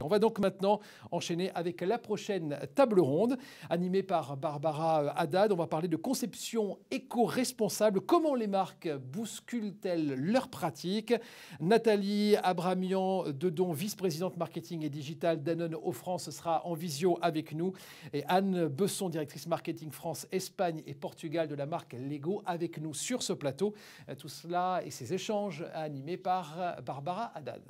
On va donc maintenant enchaîner avec la prochaine table ronde, animée par Barbara Haddad. On va parler de conception éco-responsable. Comment les marques bousculent-elles leurs pratiques? Nathalie Abramian-Dedon, vice-présidente marketing et digital Danone Eau France, sera en visio avec nous. Et Anne Besson, directrice marketing France, Espagne et Portugal de la marque Lego, avec nous sur ce plateau. Tout cela et ces échanges animés par Barbara Haddad.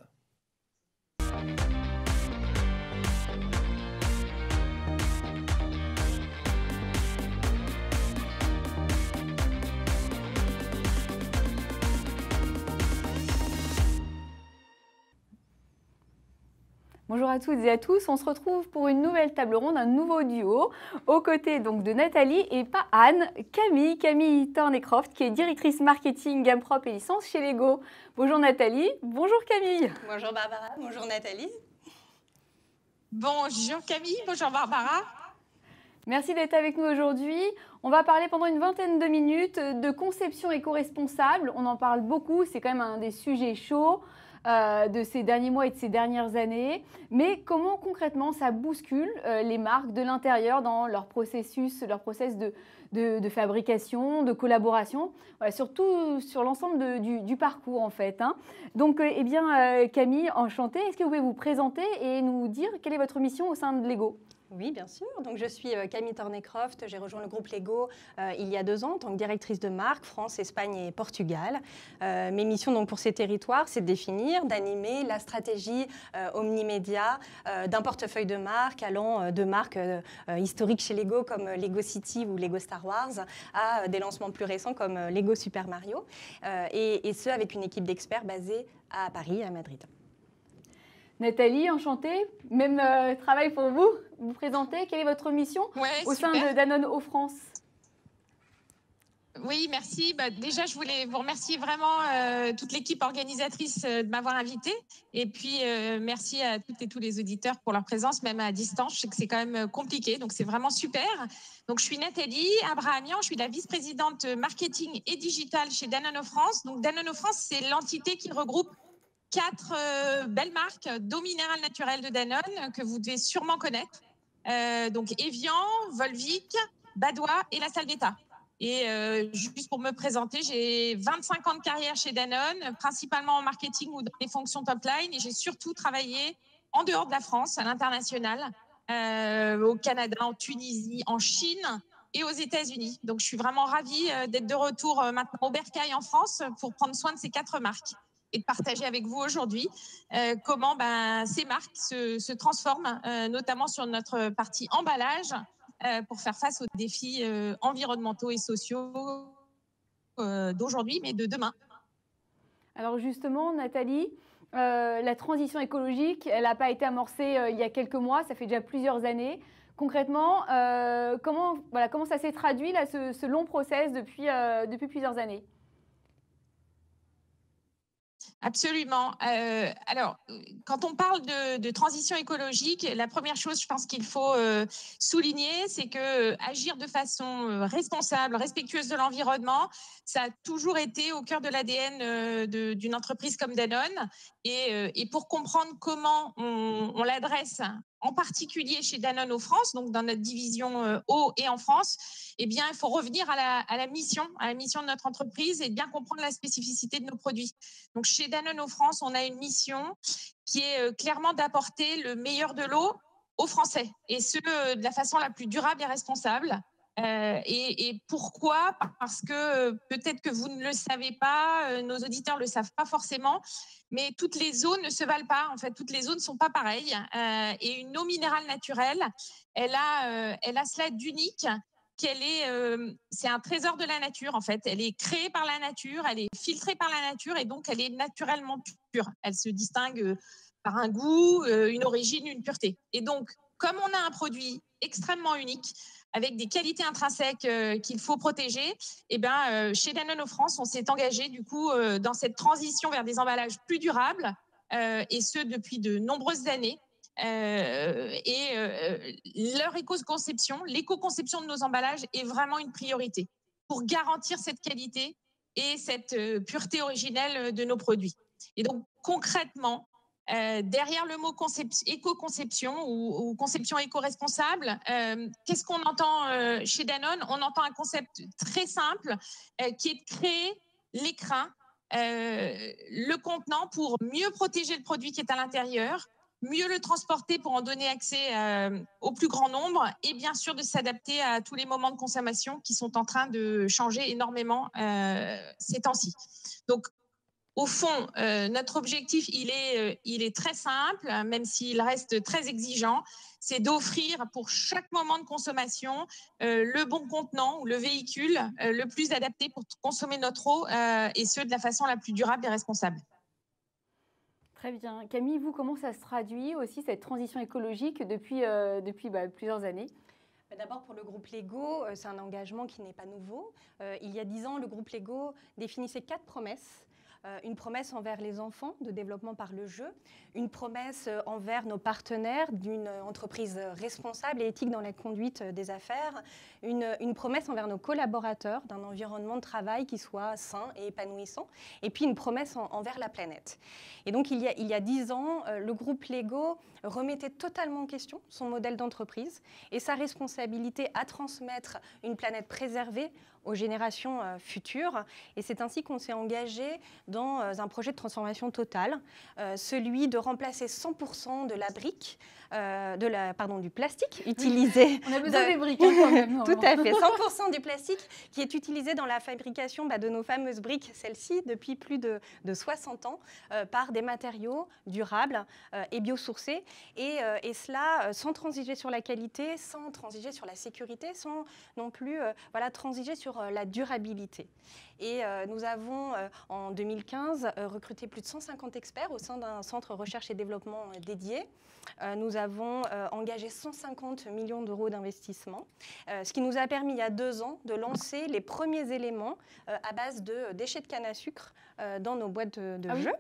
Bonjour à toutes et à tous, on se retrouve pour une nouvelle table ronde, un nouveau duo, aux côtés donc de Nathalie et pas Anne, Camille Thorneycroft, qui est directrice marketing, gamme propre et licence chez Lego. Bonjour Nathalie, bonjour Camille. Bonjour Barbara, bonjour Nathalie. Bonjour Camille, bonjour Barbara. Merci d'être avec nous aujourd'hui. On va parler pendant une vingtaine de minutes de conception éco-responsable. On en parle beaucoup, c'est quand même un des sujets chauds de ces derniers mois et de ces dernières années. Mais comment concrètement ça bouscule les marques de l'intérieur dans leur processus, leur process de fabrication, de collaboration, voilà, surtout sur l'ensemble du parcours en fait. Hein. Donc Camille, enchantée, est-ce que vous pouvez vous présenter et nous dire quelle est votre mission au sein de Lego ? Oui, bien sûr. Donc, je suis Camille Thorneycroft. J'ai rejoint le groupe Lego il y a 2 ans en tant que directrice de marque France, Espagne et Portugal. Mes missions donc, pour ces territoires, c'est de définir, d'animer la stratégie omnimédia d'un portefeuille de marques allant de marques historiques chez Lego comme Lego City ou Lego Star Wars à des lancements plus récents comme Lego Super Mario et ce avec une équipe d'experts basée à Paris et à Madrid. Nathalie, enchantée. Même travail pour vous. Vous présentez, quelle est votre mission au sein de Danone Eau France? Oui, merci. Déjà, je voulais vous remercier vraiment toute l'équipe organisatrice de m'avoir invitée. Et puis, merci à toutes et tous les auditeurs pour leur présence, même à distance. Je sais que c'est quand même compliqué, donc c'est vraiment super. Donc, je suis Nathalie Abrahamian, je suis la vice-présidente marketing et digital chez Danone Eau France. Donc, Danone Eau France, c'est l'entité qui regroupe 4 belles marques d'eau minérale naturelle de Danone que vous devez sûrement connaître. Donc Evian, Volvic, Badois et la Salle d'État. Et juste pour me présenter, j'ai 25 ans de carrière chez Danone, principalement en marketing ou dans les fonctions top line. Et j'ai surtout travaillé en dehors de la France, à l'international, au Canada, en Tunisie, en Chine et aux États-Unis. Donc je suis vraiment ravie d'être de retour maintenant au Bercail en France pour prendre soin de ces 4 marques. Et de partager avec vous aujourd'hui comment ces marques se transforment, notamment sur notre partie emballage, pour faire face aux défis environnementaux et sociaux d'aujourd'hui, mais de demain. Alors justement, Nathalie, la transition écologique, elle n'a pas été amorcée il y a quelques mois, ça fait déjà plusieurs années. Concrètement, comment ça s'est traduit, là, ce long process depuis plusieurs années ? Absolument. Alors, quand on parle de transition écologique, la première chose, je pense qu'il faut souligner, c'est que agir de façon responsable, respectueuse de l'environnement, ça a toujours été au cœur de l'ADN d'une entreprise comme Danone. Et pour comprendre comment on l'adresse, en particulier chez Danone Eau France, donc dans notre division eau et en France, eh bien, il faut revenir à la mission de notre entreprise et bien comprendre la spécificité de nos produits. Donc, chez Danone Eau France, on a une mission qui est clairement d'apporter le meilleur de l'eau aux Français, et ce, de la façon la plus durable et responsable. Et pourquoi? Parce que peut-être que vous ne le savez pas, nos auditeurs ne le savent pas forcément, mais toutes les eaux ne se valent pas. En fait, toutes les eaux ne sont pas pareilles. Et une eau minérale naturelle, elle a cela d'unique c'est un trésor de la nature, en fait. Elle est créée par la nature, elle est filtrée par la nature et donc elle est naturellement pure. Elle se distingue par un goût, une origine, une pureté. Et donc, comme on a un produit extrêmement unique, avec des qualités intrinsèques qu'il faut protéger, chez Danone Eau France, on s'est engagé du coup dans cette transition vers des emballages plus durables, et ce depuis de nombreuses années. Leur éco-conception, l'éco-conception de nos emballages est vraiment une priorité pour garantir cette qualité et cette pureté originelle de nos produits. Et donc concrètement, Derrière le mot éco-conception ou conception éco-responsable, qu'est-ce qu'on entend chez Danone? On entend un concept très simple qui est de créer l'écrin, le contenant pour mieux protéger le produit qui est à l'intérieur, mieux le transporter pour en donner accès au plus grand nombre et bien sûr de s'adapter à tous les moments de consommation qui sont en train de changer énormément ces temps-ci. Donc, au fond, notre objectif, il est très simple, même s'il reste très exigeant, c'est d'offrir pour chaque moment de consommation le bon contenant ou le véhicule le plus adapté pour consommer notre eau et ce, de la façon la plus durable et responsable. Très bien. Camille, vous, comment ça se traduit aussi, cette transition écologique depuis plusieurs années? D'abord, pour le groupe Lego, c'est un engagement qui n'est pas nouveau. Il y a 10 ans, le groupe Lego définissait 4 promesses. Une promesse envers les enfants de développement par le jeu, une promesse envers nos partenaires d'une entreprise responsable et éthique dans la conduite des affaires, une promesse envers nos collaborateurs d'un environnement de travail qui soit sain et épanouissant, et puis une promesse envers la planète. Et donc il y a 10 ans, le groupe Lego remettait totalement en question son modèle d'entreprise et sa responsabilité à transmettre une planète préservée aux générations futures. Et c'est ainsi qu'on s'est engagé dans un projet de transformation totale, celui de remplacer 100% de la brique, du plastique utilisé. On a besoin des briques quand même. Tout à fait, 100% du plastique qui est utilisé dans la fabrication de nos fameuses briques, celles-ci, depuis plus de 60 ans, par des matériaux durables et biosourcés. Et cela sans transiger sur la qualité, sans transiger sur la sécurité, sans non plus transiger sur la durabilité. Et nous avons, en 2015, recruté plus de 150 experts au sein d'un centre recherche et développement dédié. Nous avons engagé 150 millions d'euros d'investissement, ce qui nous a permis, il y a 2 ans, de lancer les premiers éléments à base de déchets de canne à sucre dans nos boîtes de jeux.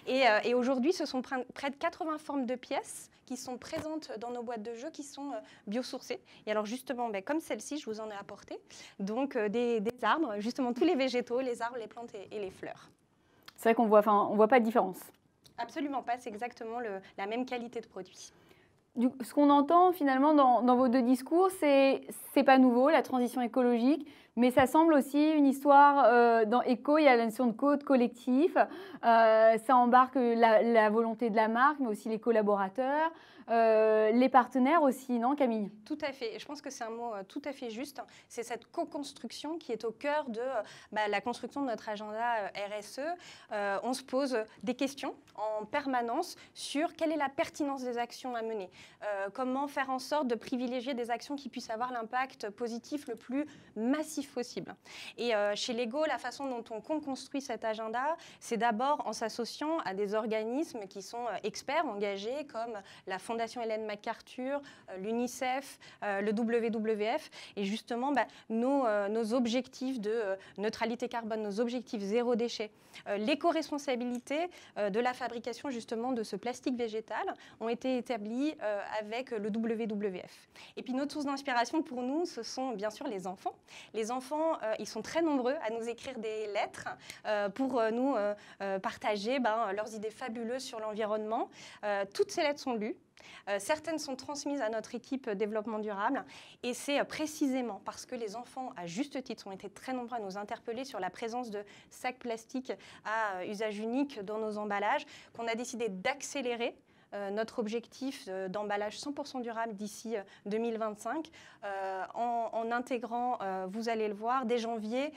Et aujourd'hui, ce sont près de 80 formes de pièces qui sont présentes dans nos boîtes de jeux, qui sont biosourcées. Et alors justement, comme celle-ci, je vous en ai apporté, donc des arbres, justement tous les végétaux, les arbres, les plantes et les fleurs. C'est vrai qu'on voit pas de différence. Absolument pas, c'est exactement la même qualité de produit. Ce qu'on entend finalement dans vos 2 discours, c'est pas nouveau, la transition écologique, mais ça semble aussi une histoire, dans Eco, il y a la notion de code collectif, ça embarque la volonté de la marque, mais aussi les collaborateurs, les partenaires aussi, non Camille? Tout à fait, je pense que c'est un mot tout à fait juste, c'est cette co-construction qui est au cœur de la construction de notre agenda RSE. On se pose des questions en permanence sur quelle est la pertinence des actions à mener, comment faire en sorte de privilégier des actions qui puissent avoir l'impact positif le plus massif possible. Et chez Lego, la façon dont on construit cet agenda, c'est d'abord en s'associant à des organismes qui sont experts, engagés, comme la Fondation Ellen MacArthur, l'UNICEF, le WWF, et justement nos objectifs de neutralité carbone, nos objectifs zéro déchet, l'éco-responsabilité de la fabrication justement de ce plastique végétal ont été établis avec le WWF. Et puis notre source d'inspiration pour nous, ce sont bien sûr les enfants. Les enfants, ils sont très nombreux à nous écrire des lettres pour nous partager leurs idées fabuleuses sur l'environnement. Toutes ces lettres sont lues. Certaines sont transmises à notre équipe développement durable et c'est précisément parce que les enfants, à juste titre, ont été très nombreux à nous interpeller sur la présence de sacs plastiques à usage unique dans nos emballages qu'on a décidé d'accélérer notre objectif d'emballage 100% durable d'ici 2025 en intégrant, vous allez le voir, dès janvier,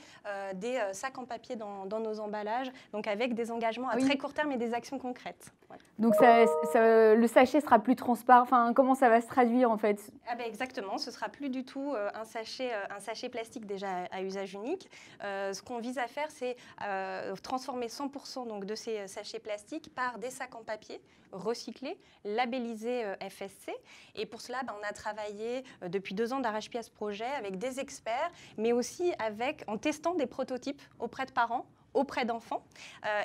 des sacs en papier dans nos emballages, donc avec des engagements à très court terme et des actions concrètes. Voilà. Donc le sachet sera plus transparent, enfin, comment ça va se traduire en fait? Exactement, ce ne sera plus du tout un sachet plastique déjà à usage unique. Ce qu'on vise à faire, c'est transformer 100% donc, de ces sachets plastiques par des sacs en papier recyclés, labellisés FSC. Et pour cela, on a travaillé depuis 2 ans d'arrache-pied à ce projet avec des experts, mais aussi en testant des prototypes auprès de parents, auprès d'enfants.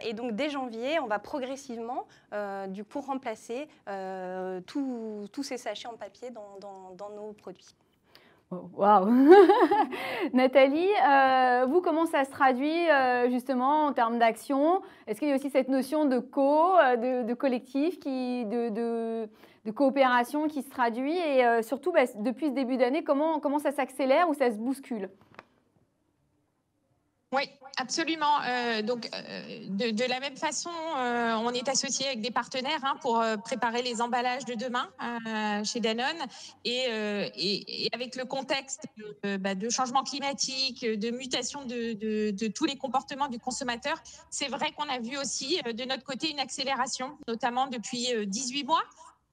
Et donc, dès janvier, on va progressivement, remplacer tous ces sachets en papier dans nos produits. Waouh. Nathalie, vous, comment ça se traduit justement en termes d'action? Est-ce qu'il y a aussi cette notion de de collectif, de coopération qui se traduit? Et surtout, depuis ce début d'année, comment ça s'accélère ou ça se bouscule? Oui, absolument. De la même façon, on est associé avec des partenaires pour préparer les emballages de demain chez Danone. Et avec le contexte de changement climatique, de mutation de tous les comportements du consommateur, c'est vrai qu'on a vu aussi de notre côté une accélération, notamment depuis 18 mois.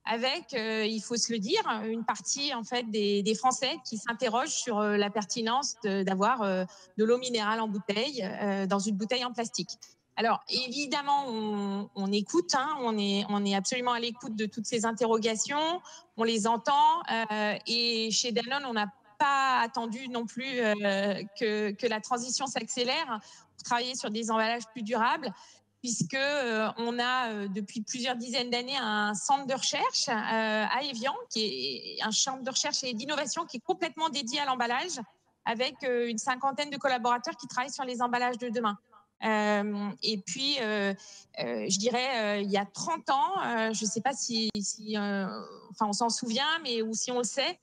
Avec, il faut se le dire, une partie en fait des Français qui s'interrogent sur la pertinence d'avoir de l'eau minérale en bouteille dans une bouteille en plastique. Alors évidemment, on écoute, on est absolument à l'écoute de toutes ces interrogations, on les entend et chez Danone, on n'a pas attendu non plus que la transition s'accélère pour travailler sur des emballages plus durables, puisque on a depuis plusieurs dizaines d'années un centre de recherche à Évian, qui est un centre de recherche et d'innovation qui est complètement dédié à l'emballage, avec une cinquantaine de collaborateurs qui travaillent sur les emballages de demain. Et puis, je dirais, il y a 30 ans, je ne sais pas si on s'en souvient, mais ou si on le sait,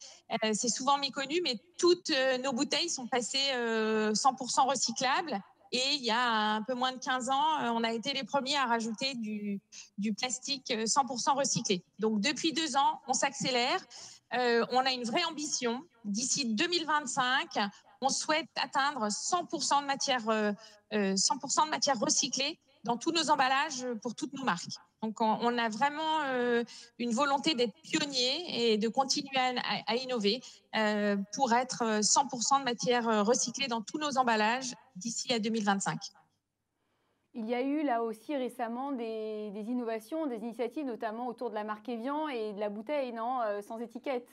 c'est souvent méconnu, mais toutes nos bouteilles sont passées 100% recyclables. Et il y a un peu moins de 15 ans, on a été les premiers à rajouter du plastique 100% recyclé. Donc, depuis 2 ans, on s'accélère. On a une vraie ambition. D'ici 2025, on souhaite atteindre 100% de matière recyclée dans tous nos emballages pour toutes nos marques. Donc, on a vraiment une volonté d'être pionnier et de continuer à innover pour être 100% de matière recyclée dans tous nos emballages d'ici à 2025. Il y a eu là aussi récemment des innovations, des initiatives, notamment autour de la marque Évian et de la bouteille, non, sans étiquette.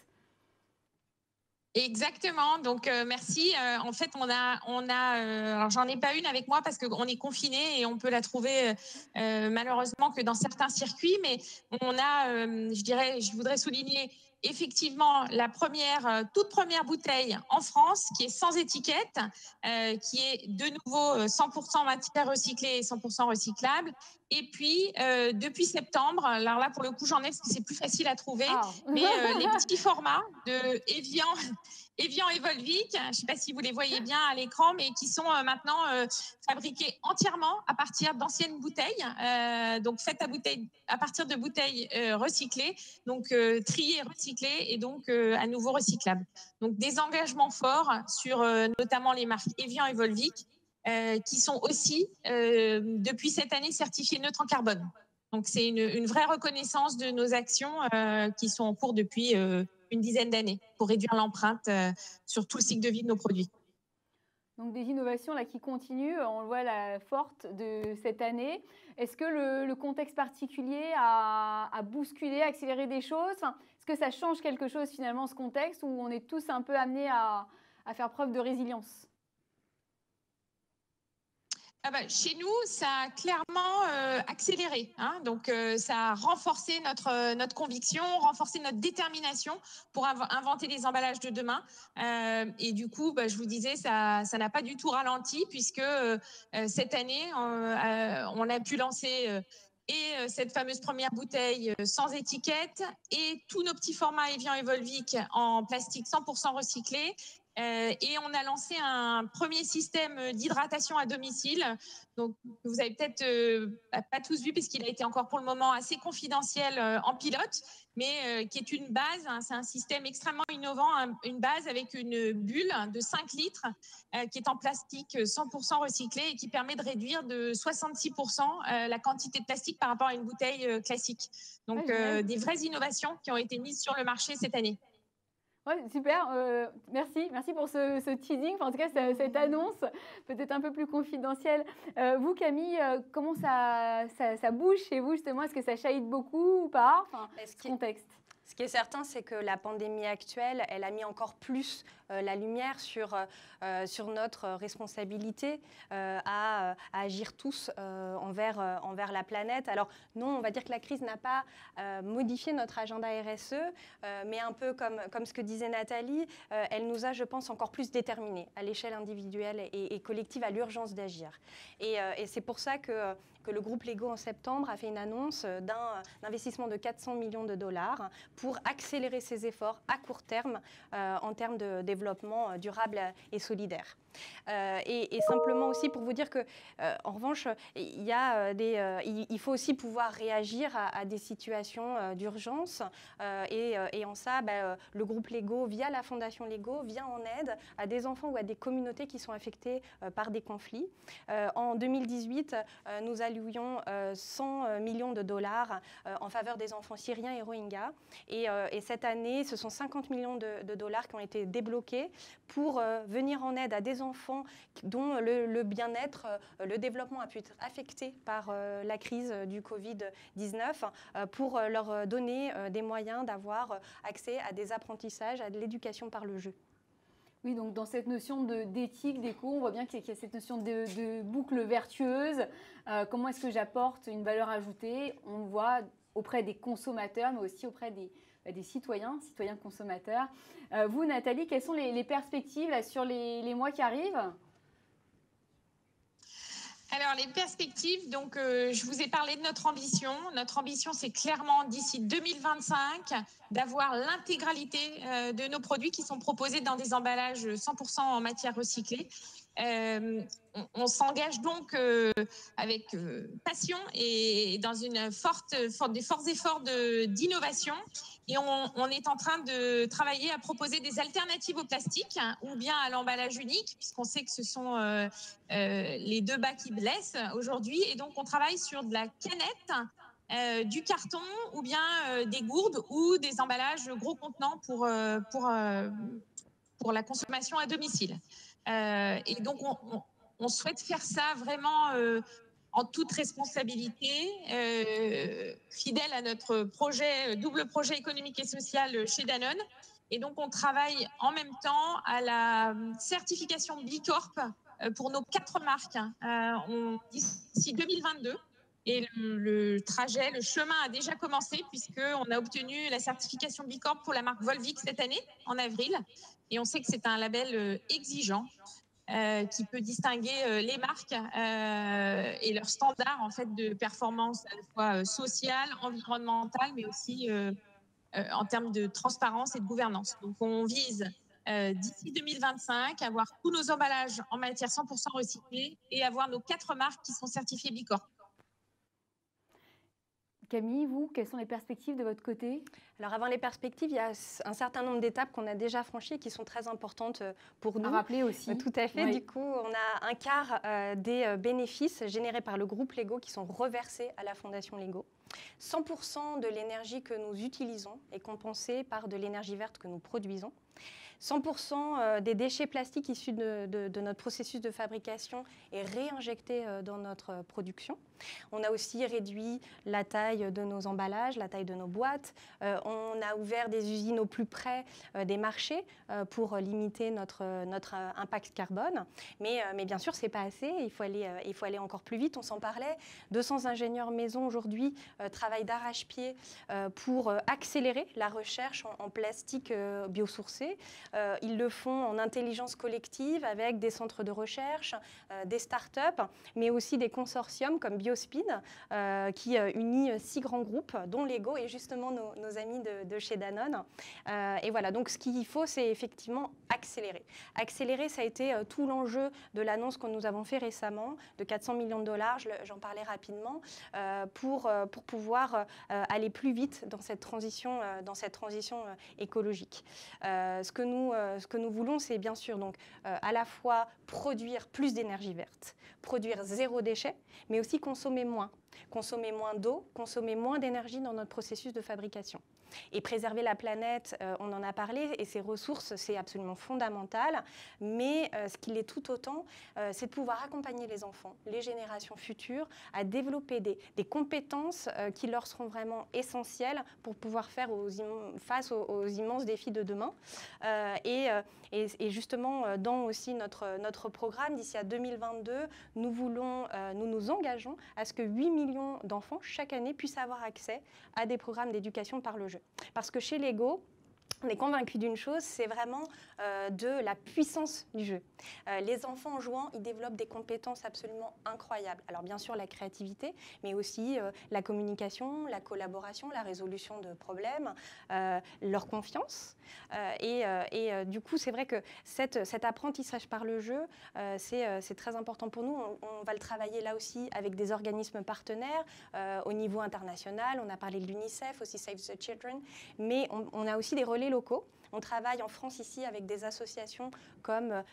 Exactement. Donc, merci. En fait, alors j'en ai pas une avec moi parce qu'on est confiné et on peut la trouver malheureusement que dans certains circuits. Mais on a, je voudrais souligner effectivement la toute première bouteille en France qui est sans étiquette, qui est de nouveau 100% matière recyclée et 100% recyclable. Et puis, depuis septembre, alors là, pour le coup, j'en ai parce que c'est plus facile à trouver, mais les petits formats de Évian et Volvic, je ne sais pas si vous les voyez bien à l'écran, mais qui sont maintenant fabriqués entièrement à partir d'anciennes bouteilles, donc faites à partir de bouteilles recyclées, donc triées, recyclées et donc à nouveau recyclables. Donc des engagements forts sur notamment les marques Évian et Volvic, qui sont aussi, depuis cette année, certifiées neutres en carbone. Donc, c'est une vraie reconnaissance de nos actions qui sont en cours depuis une dizaine d'années pour réduire l'empreinte sur tout le cycle de vie de nos produits. Donc, des innovations là, qui continuent, on le voit la forte de cette année. Est-ce que le contexte particulier a bousculé, accéléré des choses? Est-ce que ça change quelque chose finalement, ce contexte, où on est tous un peu amenés à faire preuve de résilience? Chez nous, ça a clairement accéléré. Donc, ça a renforcé notre conviction, renforcé notre détermination pour inventer les emballages de demain. Et du coup, je vous disais, ça n'a pas du tout ralenti puisque cette année, on a pu lancer cette fameuse première bouteille sans étiquette et tous nos petits formats Évian et Volvic en plastique 100% recyclé. Et on a lancé un premier système d'hydratation à domicile. Donc, vous avez peut-être pas tous vu, puisqu'il a été encore pour le moment assez confidentiel en pilote, mais qui est une base. C'est un système extrêmement innovant, une base avec une bulle de 5 litres qui est en plastique 100% recyclé et qui permet de réduire de 66% la quantité de plastique par rapport à une bouteille classique. Donc, des vraies innovations qui ont été mises sur le marché cette année. Ouais, super, merci pour ce teasing, en tout cas cette annonce, peut-être un peu plus confidentielle. Vous Camille, comment ça bouge chez vous justement? Est-ce que ça chahute beaucoup ou pas, ce contexte? Ce qui est certain, c'est que la pandémie actuelle, elle a mis encore plus la lumière sur notre responsabilité à agir tous envers la planète. Alors non, on va dire que la crise n'a pas modifié notre agenda RSE, mais un peu comme ce que disait Nathalie, elle nous a, je pense, encore plus déterminés à l'échelle individuelle et collective à l'urgence d'agir. Et c'est pour ça que le groupe Lego en septembre a fait une annonce d'un investissement de 400 millions de dollars pour accélérer ses efforts à court terme en termes de développement durable et solidaire. Et simplement aussi pour vous dire que, en revanche, il faut aussi pouvoir réagir à des situations d'urgence. Et en ça, le groupe Lego, via la Fondation Lego, vient en aide à des enfants ou à des communautés qui sont affectées par des conflits. En 2018, nous allouions 100 millions de dollars en faveur des enfants syriens et rohingyas. Et cette année, ce sont 50 millions de dollars qui ont été débloqués pour venir en aide à des enfants dont le bien-être, le développement a pu être affecté par la crise du Covid-19 pour leur donner des moyens d'avoir accès à des apprentissages, à de l'éducation par le jeu. Oui, donc dans cette notion d'éthique, d'éco, on voit bien qu'il y a cette notion de boucle vertueuse. Comment est-ce que j'apporte une valeur ajoutée? On voit auprès des consommateurs, mais aussi auprès des citoyens consommateurs. Vous, Nathalie, quelles sont les perspectives là, sur les mois qui arrivent? Alors, les perspectives, donc, je vous ai parlé de notre ambition. Notre ambition, c'est clairement d'ici 2025 d'avoir l'intégralité de nos produits qui sont proposés dans des emballages 100% en matière recyclée. On s'engage donc avec passion et dans des forts efforts d'innovation. Et on est en train de travailler à proposer des alternatives au plastique ou bien à l'emballage unique, puisqu'on sait que ce sont les deux bas qui blessent aujourd'hui. Et donc, on travaille sur de la canette, du carton ou bien des gourdes ou des emballages gros contenants pour la consommation à domicile. Et donc, on souhaite faire ça vraiment en toute responsabilité, fidèle à notre double projet économique et social chez Danone. Et donc, on travaille en même temps à la certification Bicorp pour nos 4 marques d'ici 2022. Et le chemin a déjà commencé puisqu'on a obtenu la certification Bicorp pour la marque Volvic cette année, en avril. Et on sait que c'est un label exigeant qui peut distinguer les marques et leurs standards en fait, de performance à la fois sociale, environnementale, mais aussi en termes de transparence et de gouvernance. Donc, on vise d'ici 2025 avoir tous nos emballages en matière 100% recyclée et avoir nos 4 marques qui sont certifiées Bicorp. Camille, vous, quelles sont les perspectives de votre côté? Alors avant les perspectives, il y a un certain nombre d'étapes qu'on a déjà franchies et qui sont très importantes pour nous. À rappeler aussi. Tout à fait. Oui. Du coup, on a un quart des bénéfices générés par le groupe Lego qui sont reversés à la Fondation Lego. 100% de l'énergie que nous utilisons est compensée par de l'énergie verte que nous produisons. 100% des déchets plastiques issus de notre processus de fabrication est réinjecté dans notre production. On a aussi réduit la taille de nos emballages, la taille de nos boîtes. On a ouvert des usines au plus près des marchés pour limiter notre impact carbone. Mais bien sûr, ce n'est pas assez. Il faut aller encore plus vite. On s'en parlait. 200 ingénieurs maison aujourd'hui travaillent d'arrache-pied pour accélérer la recherche en plastique biosourcé. Ils le font en intelligence collective avec des centres de recherche, des start-up, mais aussi des consortiums comme Biospeed qui unit 6 grands groupes, dont Lego et justement nos amis de chez Danone. Et voilà, donc ce qu'il faut, c'est effectivement accélérer. Accélérer, ça a été tout l'enjeu de l'annonce que nous avons fait récemment de 400 millions de dollars, j'en parlais rapidement, pour pouvoir aller plus vite dans cette transition écologique. Ce que nous voulons, c'est bien sûr donc, à la fois produire plus d'énergie verte, produire 0 déchet, mais aussi consommer moins d'eau, consommer moins d'énergie dans notre processus de fabrication. Et préserver la planète, on en a parlé, et ses ressources, c'est absolument fondamental. Mais ce qu'il est tout autant, c'est de pouvoir accompagner les enfants, les générations futures, à développer des compétences qui leur seront vraiment essentielles pour pouvoir faire face aux immenses défis de demain. Et justement, dans aussi notre programme, d'ici à 2022, nous nous engageons à ce que 8 millions d'enfants chaque année puissent avoir accès à des programmes d'éducation par le jeu. Parce que chez Lego, on est convaincu d'une chose, c'est vraiment de la puissance du jeu. Les enfants en jouant, ils développent des compétences absolument incroyables. Alors bien sûr la créativité, mais aussi la communication, la collaboration, la résolution de problèmes, leur confiance. Du coup, c'est vrai que cet apprentissage par le jeu, c'est très important pour nous. On va le travailler là aussi avec des organismes partenaires au niveau international. On a parlé de l'UNICEF, aussi Save the Children, mais on a aussi des relais locaux. On travaille en France ici avec des associations comme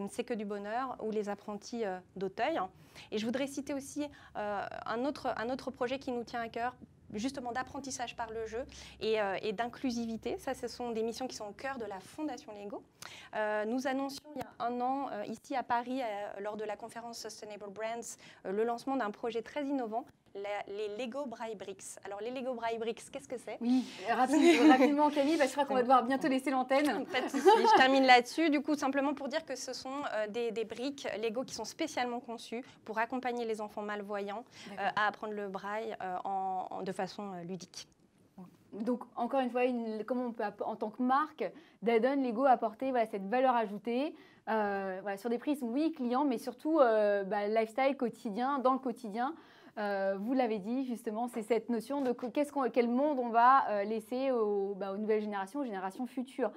C'est que du bonheur ou les apprentis d'Auteuil. Et je voudrais citer aussi un autre projet qui nous tient à cœur, justement d'apprentissage par le jeu et d'inclusivité. Ça, ce sont des missions qui sont au cœur de la Fondation Lego. Nous annoncions il y a un an, ici à Paris, lors de la conférence Sustainable Brands, le lancement d'un projet très innovant, les Lego Braille Bricks. Alors, les Lego Braille Bricks, qu'est-ce que c'est? Oui, rapidement Camille, parce que je crois qu'on va devoir bientôt laisser l'antenne. Pas de souci, je termine là-dessus. Du coup, simplement pour dire que ce sont des briques Lego qui sont spécialement conçues pour accompagner les enfants malvoyants à apprendre le braille de façon ludique. Donc, encore une fois, comment on peut, en tant que marque, Danone, Lego, apporter cette valeur ajoutée sur des prismes, oui, clients, mais surtout lifestyle quotidien, dans le quotidien. Vous l'avez dit, justement, c'est cette notion de quel monde on va laisser aux nouvelles générations, aux générations futures.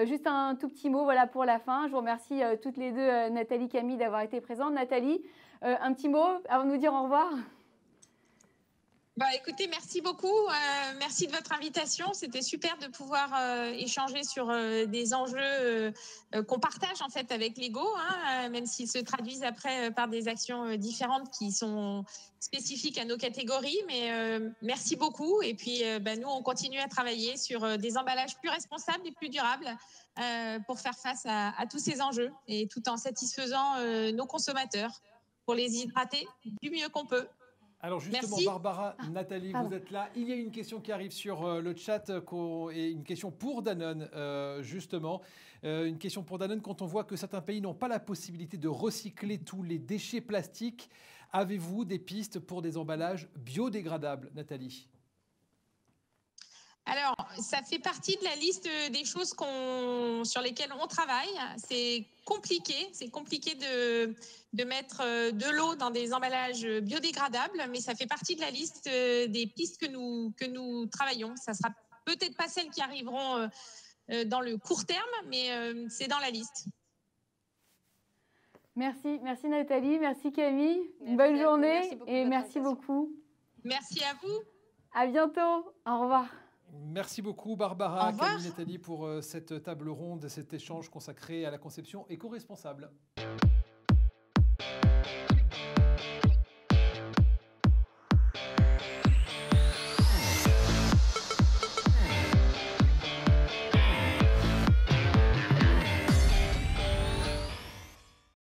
Juste un tout petit mot pour la fin. Je vous remercie toutes les deux, Nathalie, Camille, d'avoir été présentes. Nathalie, un petit mot avant de nous dire au revoir. Écoutez, merci beaucoup. Merci de votre invitation. C'était super de pouvoir échanger sur des enjeux qu'on partage en fait avec Lego, même s'ils se traduisent après par des actions différentes qui sont spécifiques à nos catégories. Mais merci beaucoup. Et puis, nous, on continue à travailler sur des emballages plus responsables et plus durables pour faire face à tous ces enjeux et tout en satisfaisant nos consommateurs pour les hydrater du mieux qu'on peut. Alors justement, merci. Barbara, Nathalie, vous êtes là. Il y a une question qui arrive sur le chat et une question pour Danone, justement. Une question pour Danone. Quand on voit que certains pays n'ont pas la possibilité de recycler tous les déchets plastiques, avez-vous des pistes pour des emballages biodégradables, Nathalie ? Alors, ça fait partie de la liste des choses sur lesquelles on travaille. C'est compliqué de mettre de l'eau dans des emballages biodégradables, mais ça fait partie de la liste des pistes que nous travaillons. Ça ne sera peut-être pas celles qui arriveront dans le court terme, mais c'est dans la liste. Merci Nathalie, merci Camille. Une bonne journée et merci beaucoup. Merci à vous. À bientôt. Au revoir. Merci beaucoup Barbara, Camille, Nathalie pour cette table ronde, cet échange consacré à la conception éco-responsable.